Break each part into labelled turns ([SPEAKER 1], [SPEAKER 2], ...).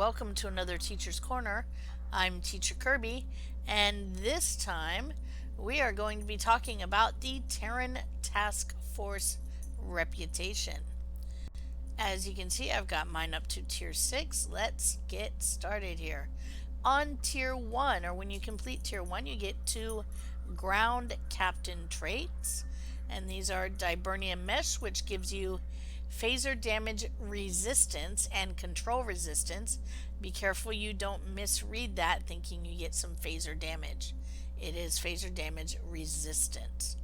[SPEAKER 1] welcome to another Teacher's Corner. I'm Teacher Kirby, and this time we are going to be talking about the Terran Task Force reputation. As you can see, I've got mine up to Tier 6. Let's get started here. On Tier 1, or when you complete Tier 1, you get 2 Ground Captain traits, and these are Dibernium Mesh, which gives you phaser damage resistance and control resistance. Be careful you don't misread that thinking you get some phaser damage. It is phaser damage resistance.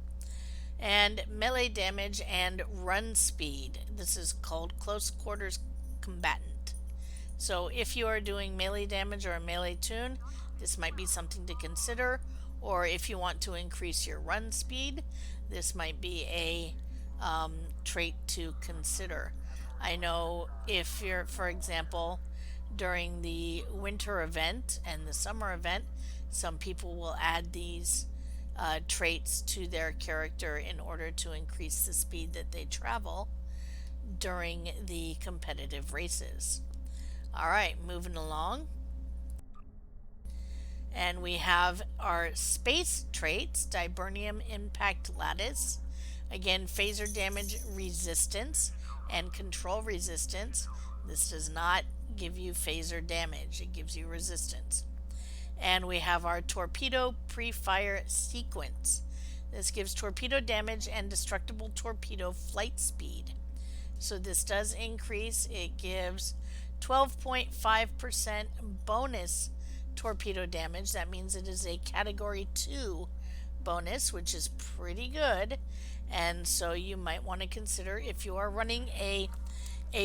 [SPEAKER 1] And melee damage and run speed. This is called close quarters combatant. So if you are doing melee damage or a melee tune, this might be something to consider. Or if you want to increase your run speed, this might be a trait to consider. I know if you're, for example, during the winter event and the summer event, some people will add these traits to their character in order to increase the speed that they travel during the competitive races. Alright, moving along. And we have our space traits, Dibernium Impact Lattice. Again, phaser damage resistance and control resistance. This does not give you phaser damage, it gives you resistance. And we have our torpedo pre-fire sequence. This gives torpedo damage and destructible torpedo flight speed. So this does increase. It gives 12.5% bonus torpedo damage. That means it is a category 2 bonus, which is pretty good. And so you might want to consider, if you are running a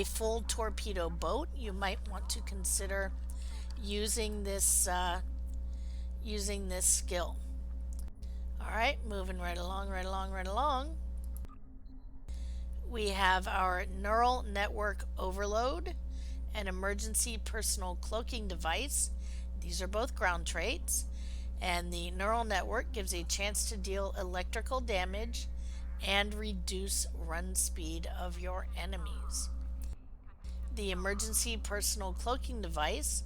[SPEAKER 1] full torpedo boat, you might want to consider using this skill. All right, moving right along. We have our neural network overload, an emergency personal cloaking device. These are both ground traits, and the neural network gives a chance to deal electrical damage and reduce run speed of your enemies. The emergency personal cloaking device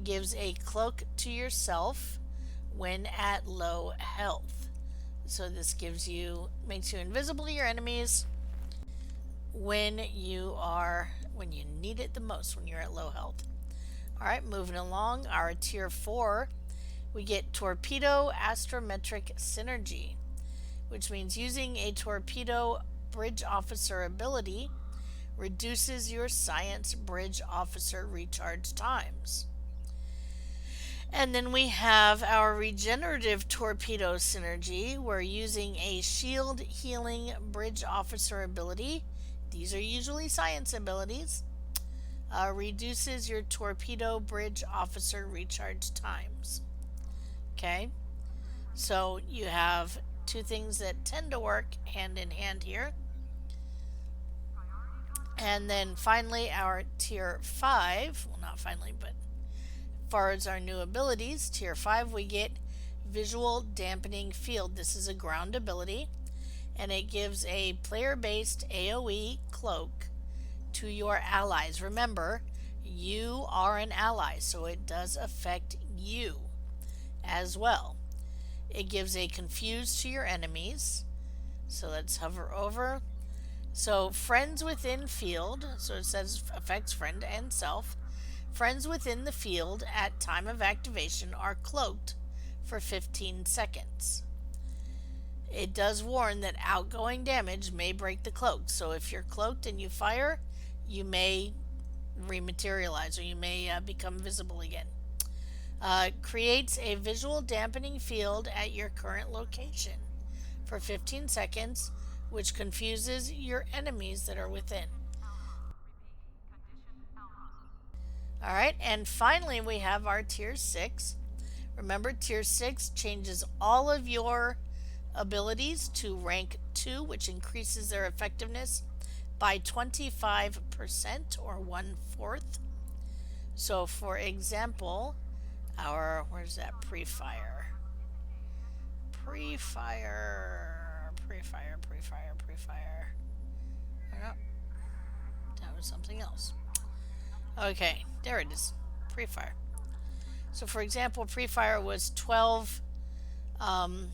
[SPEAKER 1] gives a cloak to yourself when at low health. So this makes you invisible to your enemies when you need it the most, when you're at low health. Alright, moving along, our tier 4, we get torpedo astrometric synergy, which means using a torpedo bridge officer ability reduces your science bridge officer recharge times. And then we have our regenerative torpedo synergy. We're using a shield healing bridge officer ability. These are usually science abilities. Reduces your torpedo bridge officer recharge times. Okay, so you have two things that tend to work hand in hand here. And then finally, our tier 5, well, not finally, but as far as our new abilities, tier 5, we get visual dampening field. This is a ground ability, and it gives a player-based AoE cloak to your allies. Remember, you are an ally, so it does affect you as well. It gives a confuse to your enemies. So let's hover over. So friends within field, so it says affects friend and self. Friends within the field at time of activation are cloaked for 15 seconds. It does warn that outgoing damage may break the cloak. So if you're cloaked and you fire, you may rematerialize, or you may become visible again. Creates a visual dampening field at your current location for 15 seconds, which confuses your enemies that are within. Alright, and finally we have our tier 6. Remember, tier 6 changes all of your abilities to rank 2, which increases their effectiveness by 25% or 1/4. So for example, where's that pre-fire? Oh, that was something else. Okay, there it is. pre-fire. So for example, pre-fire was 12, 12.3,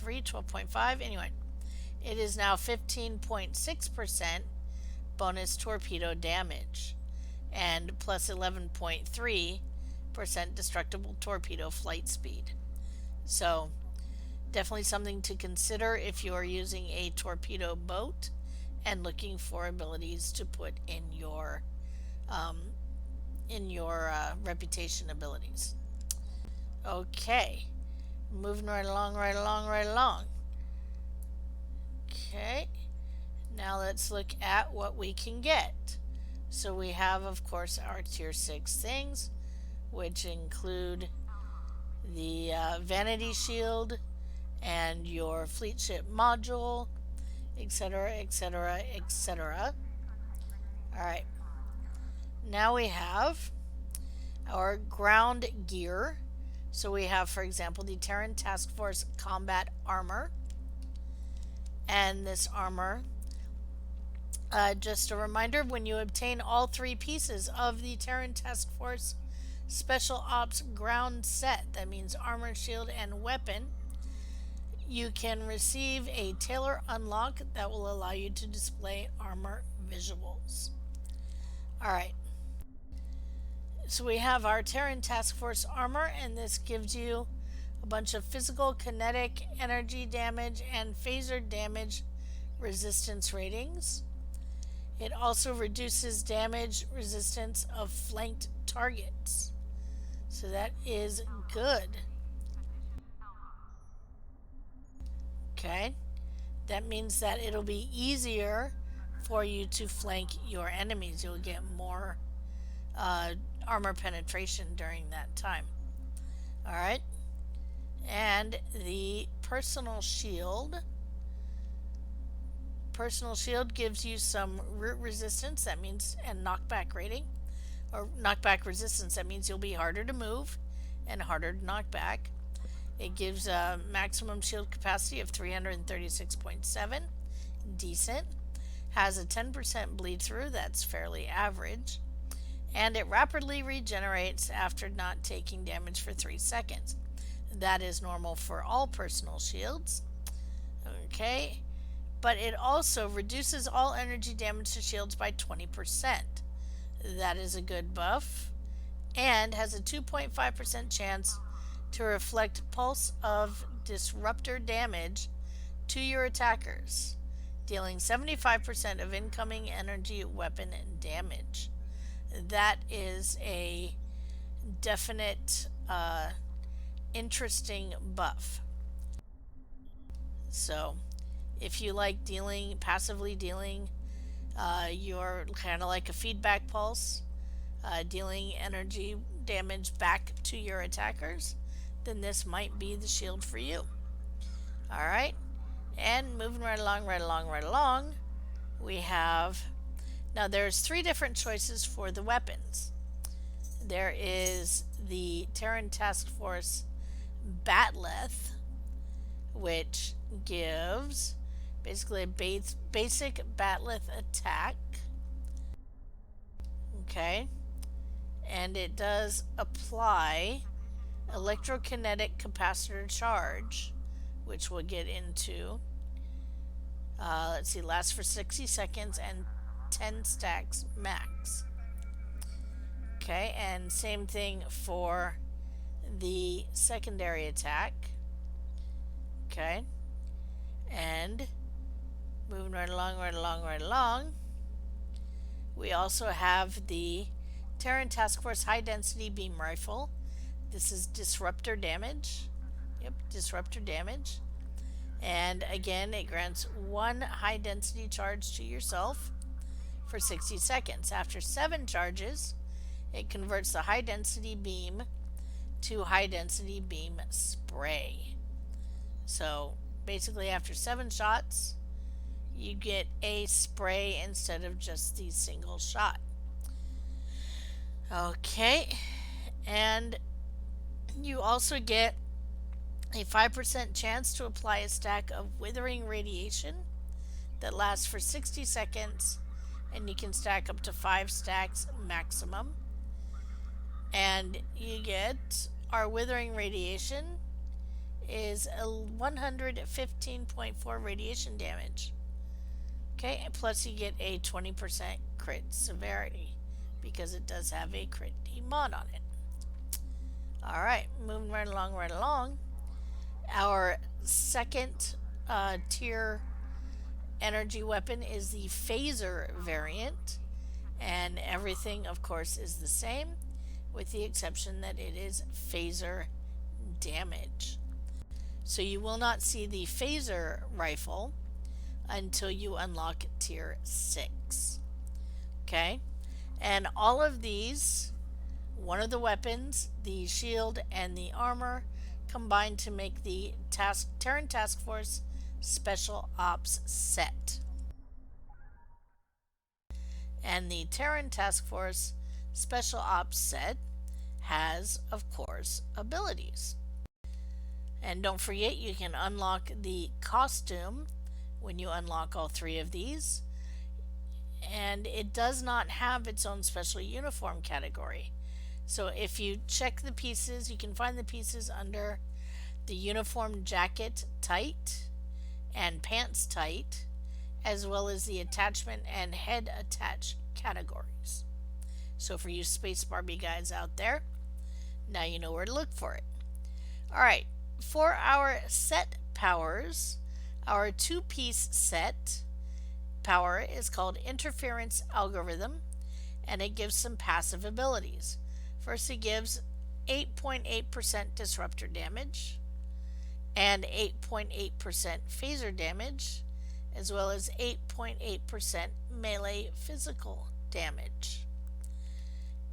[SPEAKER 1] 12.5. Anyway, it is now 15.6% bonus torpedo damage and plus 11.3% destructible torpedo flight speed. So definitely something to consider if you are using a torpedo boat and looking for abilities to put um, in your reputation abilities. Okay, moving right along, right along, right along. Okay, now let's look at what we can get. So we have, of course, our tier 6 things, which include the vanity shield and your fleet ship module, etc., etc., etc. Alright, now we have our ground gear. So we have, for example, the Terran Task Force combat armor. And this armor, just a reminder, when you obtain all 3 pieces of the Terran Task Force Special Ops ground set, that means armor, shield, and weapon, you can receive a Tailor unlock that will allow you to display armor visuals. Alright, so we have our Terran Task Force armor, and this gives you a bunch of physical, kinetic, energy damage, and phaser damage resistance ratings. It also reduces damage resistance of flanked targets. So that is good. Okay, that means that it'll be easier for you to flank your enemies. You'll get more armor penetration during that time. Alright, and the personal shield. Personal shield gives you some root resistance, that means, and knockback rating, or knockback resistance, that means you'll be harder to move and harder to knock back. It gives a maximum shield capacity of 336.7, decent. Has a 10% bleed through, that's fairly average. And it rapidly regenerates after not taking damage for 3 seconds. That is normal for all personal shields. Okay, but it also reduces all energy damage to shields by 20%. That is a good buff. And has a 2.5% chance to reflect pulse of disruptor damage to your attackers, dealing 75% of incoming energy weapon damage. That is a definite interesting buff. So if you like passively dealing, you're kind of like a feedback pulse, dealing energy damage back to your attackers, then this might be the shield for you. Alright, and moving right along, right along, right along, we have, now there's 3 different choices for the weapons. There is the Terran Task Force Batleth, which gives basically a basic Batleth attack. Okay, and it does apply electrokinetic capacitor charge, which we'll get into. Let's see, lasts for 60 seconds and 10 stacks max. Okay, and same thing for the secondary attack. Okay, and moving right along, right along, right along, we also have the Terran Task Force High Density Beam Rifle. This is disruptor damage. Yep, disruptor damage. And again, it grants 1 high density charge to yourself for 60 seconds. After 7 charges, it converts the high density beam to high density beam spray. So basically after 7 shots, you get a spray instead of just the single shot. Okay, and you also get a 5% chance to apply a stack of withering radiation that lasts for 60 seconds, and you can stack up to 5 stacks maximum. And you get our withering radiation is a 115.4 radiation damage. Okay, plus you get a 20% crit severity because it does have a crit mod on it. Alright, moving right along, right along. Our second tier energy weapon is the phaser variant, and everything, of course, is the same with the exception that it is phaser damage. So you will not see the phaser rifle until you unlock tier 6. Okay? And all of these, one of the weapons, the shield, and the armor combine to make the Terran Task Force Special Ops set. And the Terran Task Force Special Ops set has, of course, abilities. And don't forget, you can unlock the costume when you unlock all 3 of these. And it does not have its own special uniform category. So if you check the pieces, you can find the pieces under the uniform jacket tight and pants tight, as well as the attachment and head attach categories. So for you Space Barbie guys out there, now you know where to look for it. Alright, for our set powers, our 2-piece set power is called Interference Algorithm, and it gives some passive abilities. First, it gives 8.8% disruptor damage and 8.8% phaser damage, as well as 8.8% melee physical damage.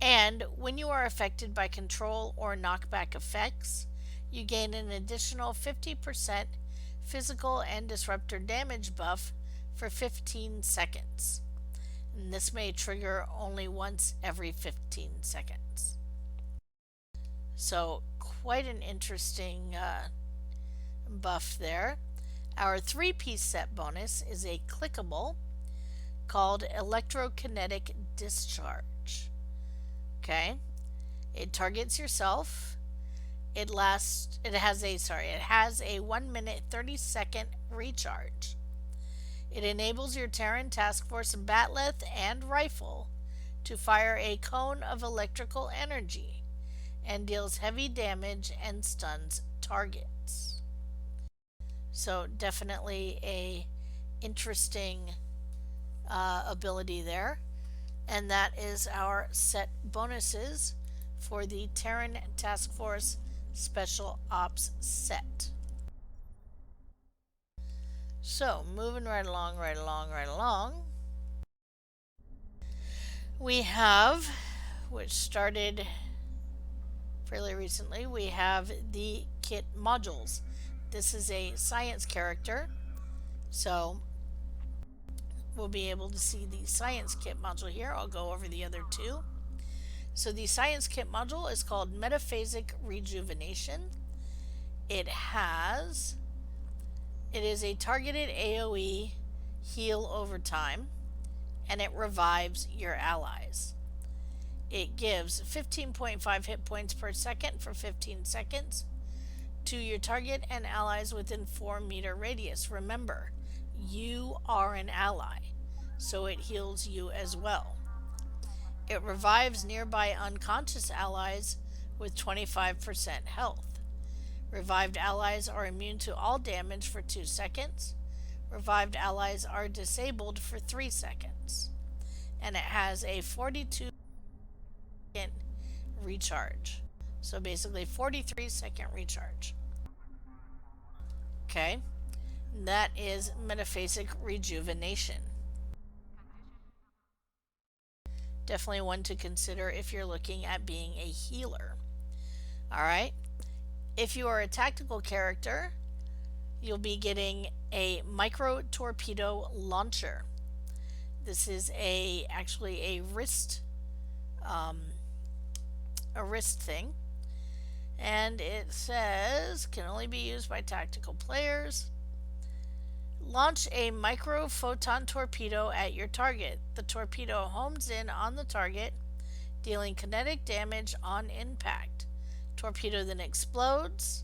[SPEAKER 1] And when you are affected by control or knockback effects, you gain an additional 50% physical and disruptor damage buff for 15 seconds. And this may trigger only once every 15 seconds. So quite an interesting buff there. Our 3-piece set bonus is a clickable called Electrokinetic Discharge. Okay, it targets yourself. It has a 1 minute 30-second recharge. It enables your Terran Task Force Batleth and rifle to fire a cone of electrical energy and deals heavy damage and stuns targets. So definitely a interesting ability there. And that is our set bonuses for the Terran Task Force Special Ops set. So moving right along, we have, which started fairly recently, we have the kit modules. This is a science character, so we'll be able to see the science kit module here. I'll go over the other 2. So the science kit module is called Metaphasic Rejuvenation. It is a targeted AoE heal over time, and it revives your allies. It gives 15.5 hit points per second for 15 seconds to your target and allies within 4-meter radius. Remember, you are an ally, so it heals you as well. It revives nearby unconscious allies with 25% health. Revived allies are immune to all damage for 2 seconds. Revived allies are disabled for 3 seconds. And it has a 42-second recharge. So basically 43-second recharge. Okay, that is Metaphasic Rejuvenation. Definitely one to consider if you're looking at being a healer. Alright, if you are a tactical character, you'll be getting a micro torpedo launcher. This is actually a wrist thing, and it says can only be used by tactical players. Launch a micro photon torpedo at your target. The torpedo homes in on the target dealing kinetic damage on impact. Torpedo then explodes,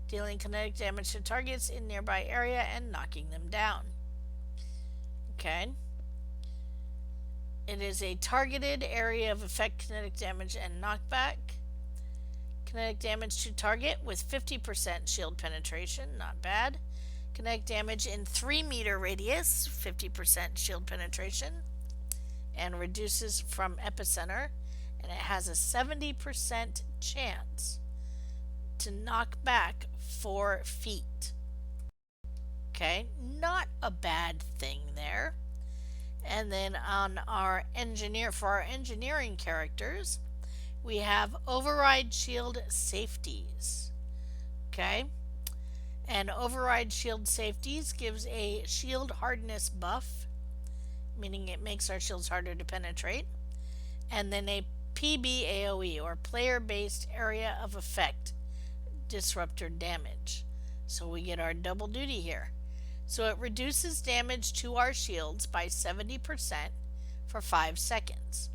[SPEAKER 1] dealing kinetic damage to targets in nearby area and knocking them down. Okay. It is a targeted area of effect kinetic damage and knockback. Kinetic damage to target with 50% shield penetration, not bad. Kinetic damage in 3-meter radius, 50% shield penetration, and reduces from epicenter, and it has a 70% chance to knock back 4 feet. Okay, not a bad thing there. And then on our for our engineering characters, we have override shield safeties. Okay, and override shield safeties gives a shield hardness buff, meaning it makes our shields harder to penetrate, and then a PB AoE, or player based area of effect disruptor damage. So we get our double duty here. So it reduces damage to our shields by 70% for 5 seconds.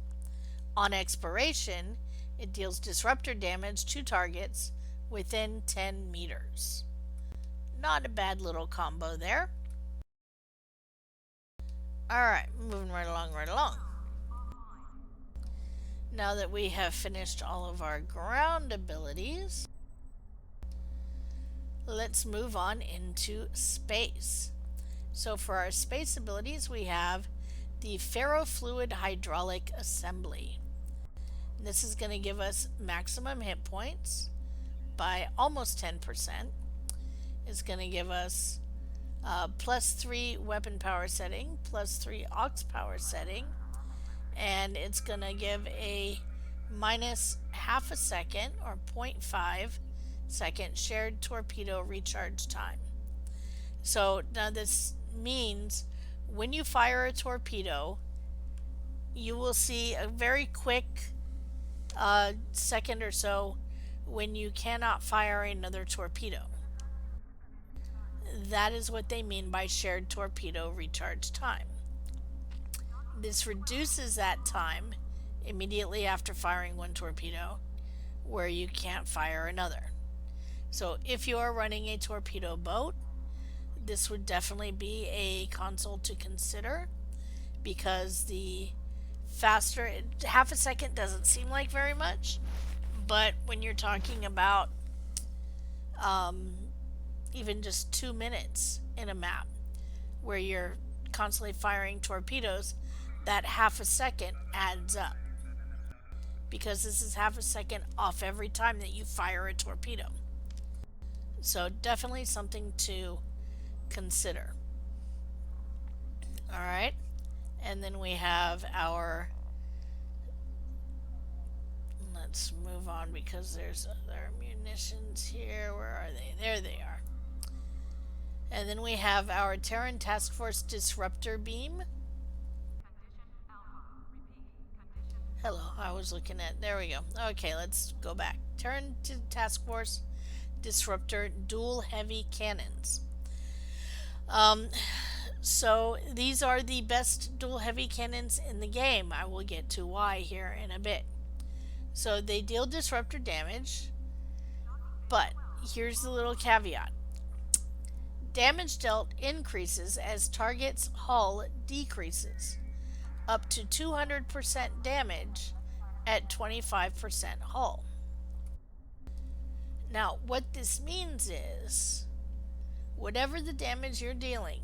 [SPEAKER 1] On expiration, it deals disruptor damage to targets within 10 meters. Not a bad little combo there. Alright, moving right along. Now that we have finished all of our ground abilities, let's move on into space. So for our space abilities, we have the ferrofluid hydraulic assembly. This is going to give us maximum hit points by almost 10%. It's going to give us +3 weapon power setting, +3 aux power setting, and it's going to give a minus half a second, or 0.5 second shared torpedo recharge time. So now this means when you fire a torpedo, you will see a very quick second or so when you cannot fire another torpedo. That is what they mean by shared torpedo recharge time. This reduces that time immediately after firing one torpedo where you can't fire another. So if you are running a torpedo boat, this would definitely be a console to consider, because the faster, half a second doesn't seem like very much, but when you're talking about even just 2 minutes in a map where you're constantly firing torpedoes, that half a second adds up, because this is half a second off every time that you fire a torpedo. So definitely something to consider. Alright, and then we have our, let's move on because there's other munitions here. Where are they? There they are. And then we have our Terran Task Force Disruptor Beam. Hello, I was looking at, there we go. Okay, let's go back. Terran Task Force Disruptor Dual Heavy Cannons. So these are the best dual heavy cannons in the game. I will get to why here in a bit. So they deal disruptor damage, but here's the little caveat. Damage dealt increases as target's hull decreases, up to 200% damage at 25% hull. Now, what this means is, whatever the damage you're dealing,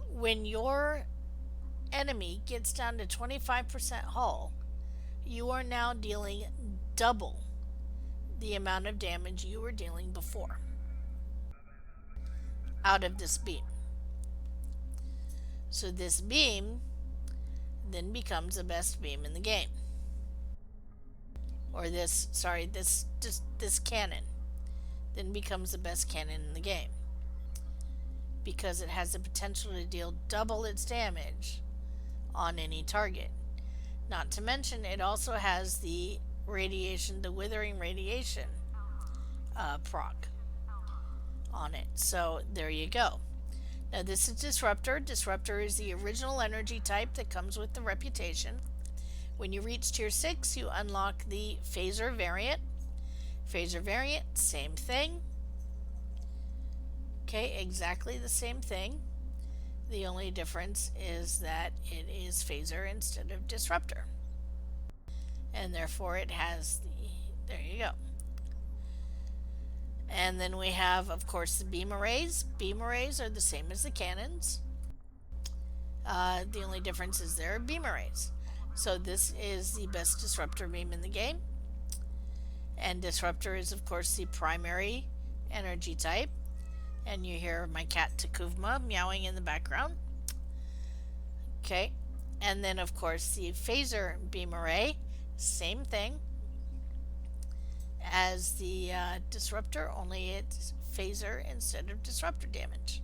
[SPEAKER 1] when your enemy gets down to 25% hull, you are now dealing double the amount of damage you were dealing before out of this beam. So this beam then becomes the best beam in the game. Or this cannon then becomes the best cannon in the game, because it has the potential to deal double its damage on any target. Not to mention, it also has the radiation, the withering radiation proc on it. So there you go. Now this is Disruptor. Disruptor is the original energy type that comes with the reputation. When you reach tier 6, you unlock the phaser variant. Phaser variant, same thing. Okay, exactly the same thing. The only difference is that it is phaser instead of disruptor. And therefore it has the, there you go. And then we have, of course, the beam arrays. Beam arrays are the same as the cannons. The only difference is they're beam arrays. So this is the best disruptor beam in the game. And disruptor is, of course, the primary energy type. And you hear my cat Takuvma meowing in the background. Okay. And then, of course, the phaser beam array, same thing as the disruptor, only it's phaser instead of disruptor damage.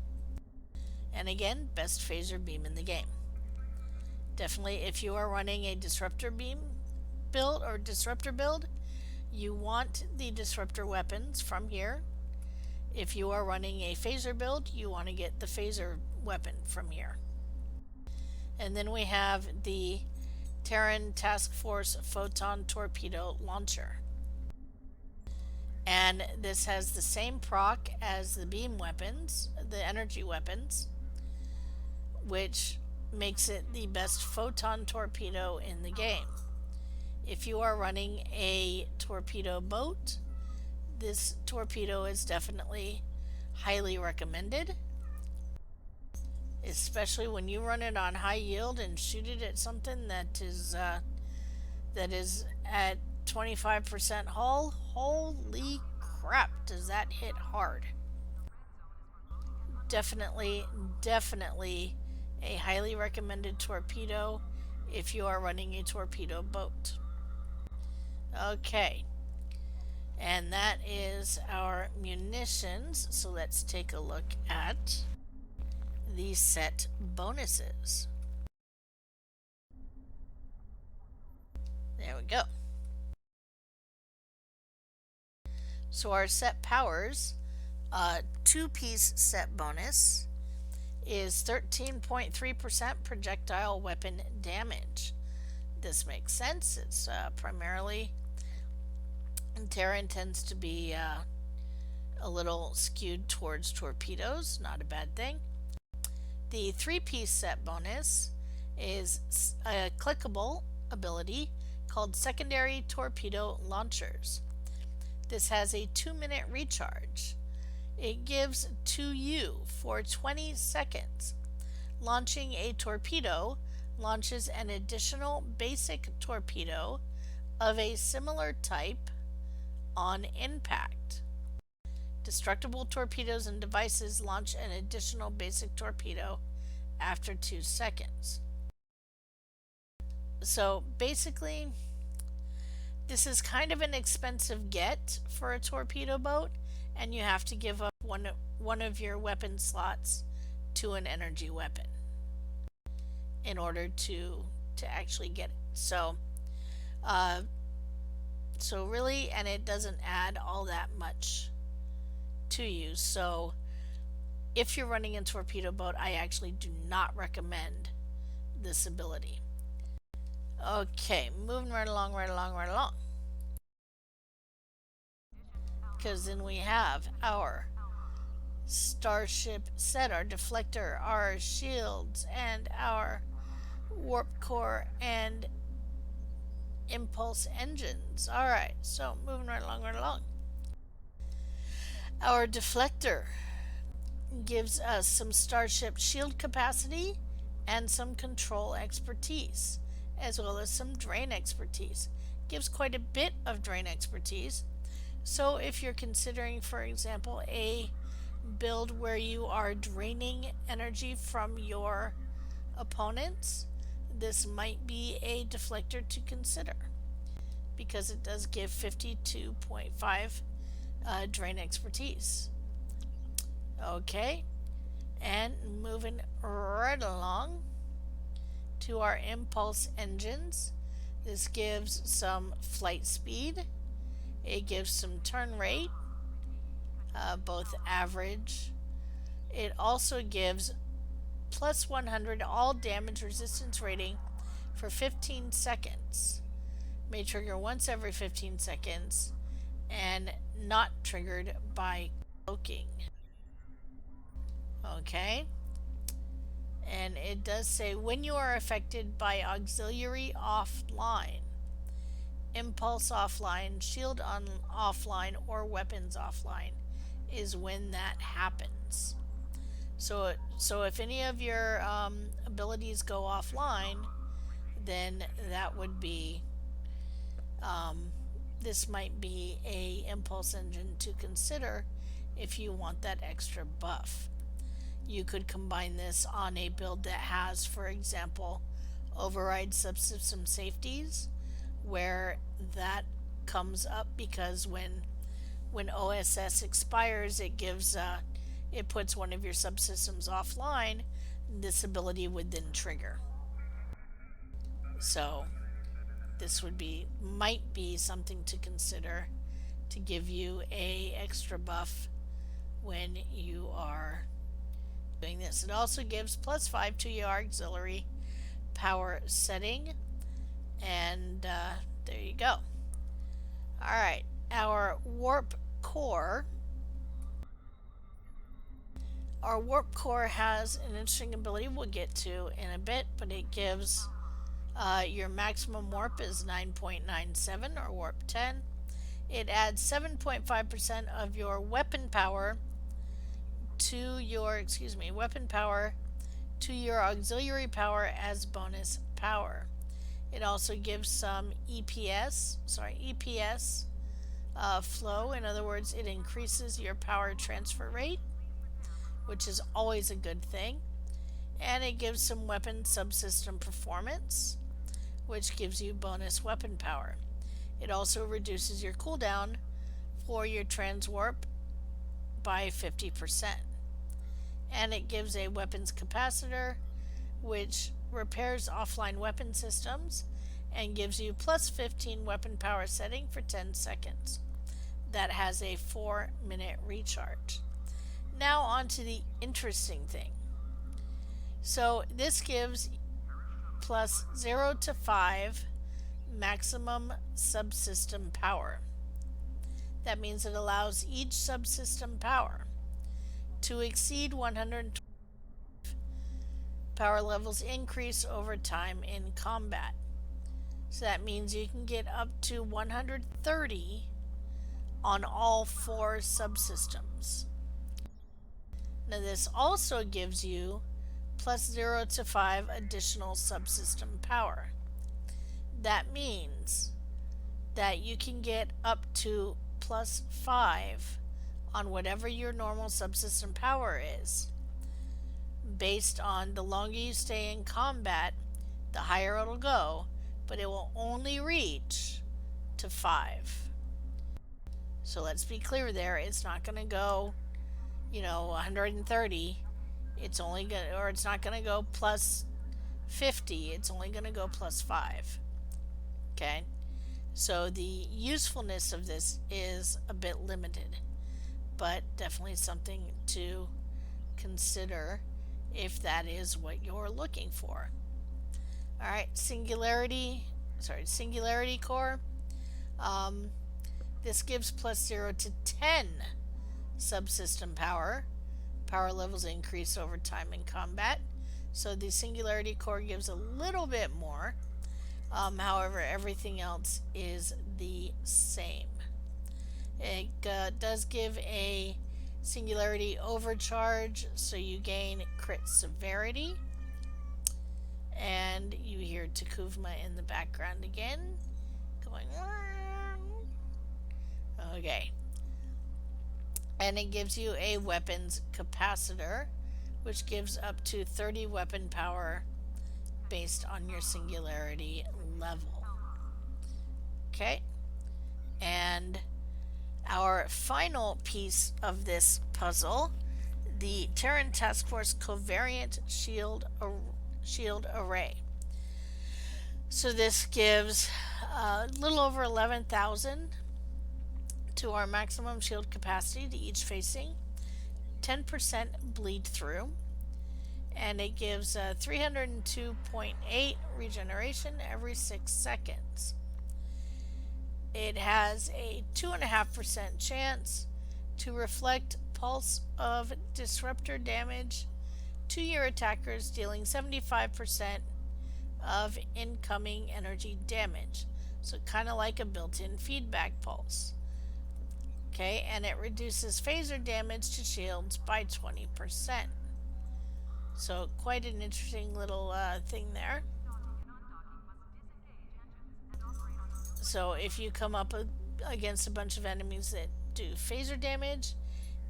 [SPEAKER 1] And again, best phaser beam in the game. Definitely, if you are running a disruptor beam build or disruptor build, you want the disruptor weapons from here. If you are running a phaser build, you want to get the phaser weapon from here. And then we have the Terran Task Force Photon Torpedo Launcher. And this has the same proc as the beam weapons, the energy weapons, which makes it the best photon torpedo in the game. If you are running a torpedo boat, this torpedo is definitely highly recommended, especially when you run it on high yield and shoot it at something that is at 25% hull. Holy crap, does that hit hard. Definitely a highly recommended torpedo if you are running a torpedo boat. Okay, and that is our munitions. So let's take a look at the set bonuses. There we go. So our set powers, two-piece set bonus is 13.3% projectile weapon damage. This makes sense. It's primarily, Terran tends to be a little skewed towards torpedoes, not a bad thing. The three-piece set bonus is a clickable ability called secondary torpedo launchers. This has a 2-minute recharge. It gives to you for 20 seconds. Launching a torpedo launches an additional basic torpedo of a similar type on impact. Destructible torpedoes and devices launch an additional basic torpedo after 2 seconds. So basically, this is kind of an expensive get for a torpedo boat, and you have to give up one of your weapon slots to an energy weapon in order to actually get it. So really, and it doesn't add all that much to you. So if you're running a torpedo boat, I actually do not recommend this ability. Okay, moving right along. Because then we have our starship set, our deflector, our shields, and our warp core and impulse engines. Alright, so moving right along. Our deflector gives us some starship shield capacity and some control expertise, as well as some drain expertise. Gives quite a bit of drain expertise. So if you're considering, for example, a build where you are draining energy from your opponents, this might be a deflector to consider, because it does give 52.5 drain expertise. Okay, and moving right along to our impulse engines. This gives some flight speed. It gives some turn rate, both average. It also gives plus 100 all damage resistance rating for 15 seconds. May trigger once every 15 seconds and not triggered by cloaking. Okay? And it does say when you are affected by auxiliary offline, impulse offline, shield on offline, or weapons offline is when that happens. So if any of your abilities go offline, then that would be this might be a impulse engine to consider if you want that extra buff. You could combine this on a build that has, for example, override subsystem safeties, where that comes up because when OSS expires, it puts one of your subsystems offline. This ability would then trigger. So this might be something to consider to give you a extra buff when you are doing this. It also gives +5 to your auxiliary power setting, and there you go. Alright, our warp core. Our warp core has an interesting ability we'll get to in a bit, but it gives your maximum warp is 9.97 or warp 10. It adds 7.5% of your weapon power to your auxiliary power as bonus power. It also gives some EPS flow. In other words, it increases your power transfer rate, which is always a good thing. And it gives some weapon subsystem performance, which gives you bonus weapon power. It also reduces your cooldown for your transwarp by 50%. And it gives a weapons capacitor, which repairs offline weapon systems and gives you +15 weapon power setting for 10 seconds. That has a 4-minute recharge. Now on to the interesting thing. So this gives +0 to 5 maximum subsystem power. That means it allows each subsystem power to exceed 120 power levels increase over time in combat. So that means you can get up to 130 on all 4 subsystems. Now this also gives you +0 to 5 additional subsystem power. That means that you can get up to +5 on whatever your normal subsystem power is. Based on the longer you stay in combat, the higher it'll go, but it will only reach to 5. So let's be clear there, it's not going to go, 130. It's not going to go +50. It's only going to go +5. Okay? So the usefulness of this is a bit limited, but definitely something to consider if that is what you're looking for. Alright, Singularity Core. This gives +0 to 10 subsystem power. Power levels increase over time in combat. So the Singularity Core gives a little bit more. However, everything else is the same. It does give a Singularity Overcharge, so you gain crit severity. And you hear Takuvma in the background again, going, okay. And it gives you a weapons capacitor, which gives up to 30 weapon power based on your singularity level. Okay, and our final piece of this puzzle, the Terran Task Force Covariant Shield Array. So this gives a little over 11,000 to our maximum shield capacity to each facing, 10% bleed through, and it gives 302.8 regeneration every 6 seconds. It has a 2.5% chance to reflect pulse of disruptor damage to your attackers, dealing 75% of incoming energy damage. So kind of like a built-in feedback pulse. Okay, and it reduces phaser damage to shields by 20%. So quite an interesting little thing there. So if you come up against a bunch of enemies that do phaser damage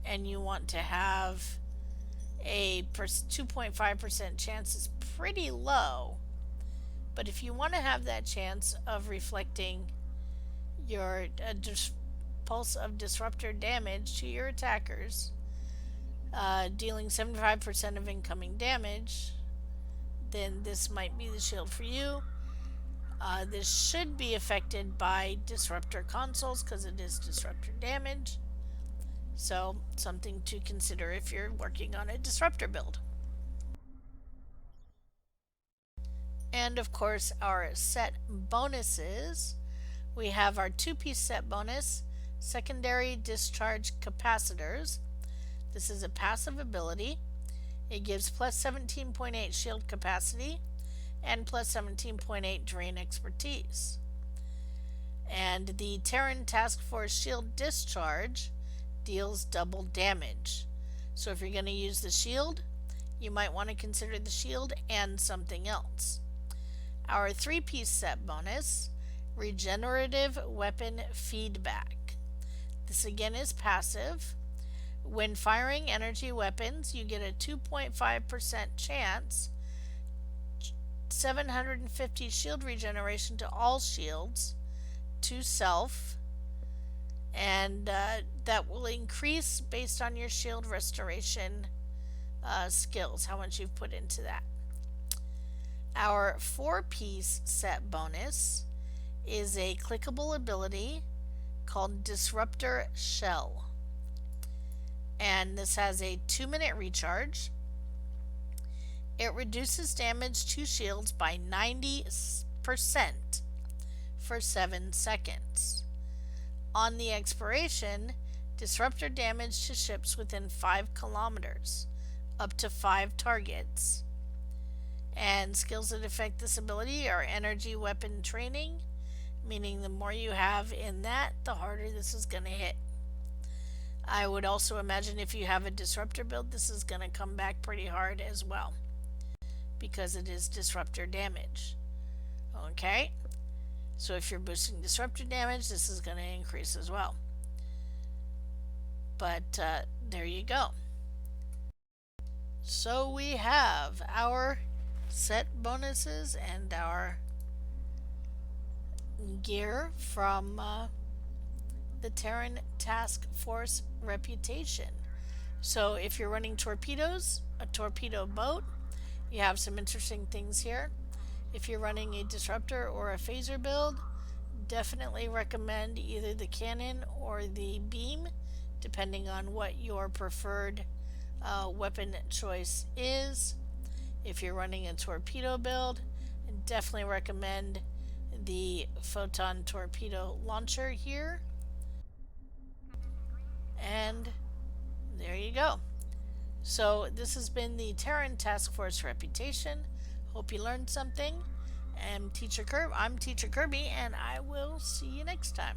[SPEAKER 1] and you want to have a 2.5% chance, is pretty low. But if you want to have that chance of reflecting your pulse of disruptor damage to your attackers, dealing 75% of incoming damage, then this might be the shield for you. This should be affected by disruptor consoles because it is disruptor damage. So something to consider if you're working on a disruptor build. And of course, our set bonuses. We have our 2-piece set bonus, secondary discharge capacitors. This is a passive ability. It gives plus 17.8 shield capacity and plus 17.8 drain expertise. And the Terran Task Force Shield Discharge deals double damage. So if you're going to use the shield, you might want to consider the shield and something else. Our 3-piece set bonus, regenerative weapon feedback. This again is passive. When firing energy weapons, you get a 2.5% chance, 750 shield regeneration to all shields, to self, and that will increase based on your shield restoration skills, how much you've put into that. Our 4-piece set bonus is a clickable ability called Disruptor Shell. And this has a 2-minute recharge. It reduces damage to shields by 90% for 7 seconds. On the expiration, disruptor damage to ships within 5 kilometers, up to 5 targets. And skills that affect this ability are energy weapon training, meaning the more you have in that, the harder this is going to hit. I would also imagine if you have a disruptor build, this is going to come back pretty hard as well, because it is disruptor damage. Okay, so if you're boosting disruptor damage, this is going to increase as well. But there you go. So we have our set bonuses and our gear from the Terran Task Force reputation. So if you're running torpedoes, a torpedo boat, you have some interesting things here. If you're running a disruptor or a phaser build, definitely recommend either the cannon or the beam, depending on what your preferred weapon choice is. If you're running a torpedo build, definitely recommend the photon torpedo launcher here. And there you go. So this has been the Terran Task Force reputation. Hope you learned something. I'm Teacher Kirby, and I will see you next time.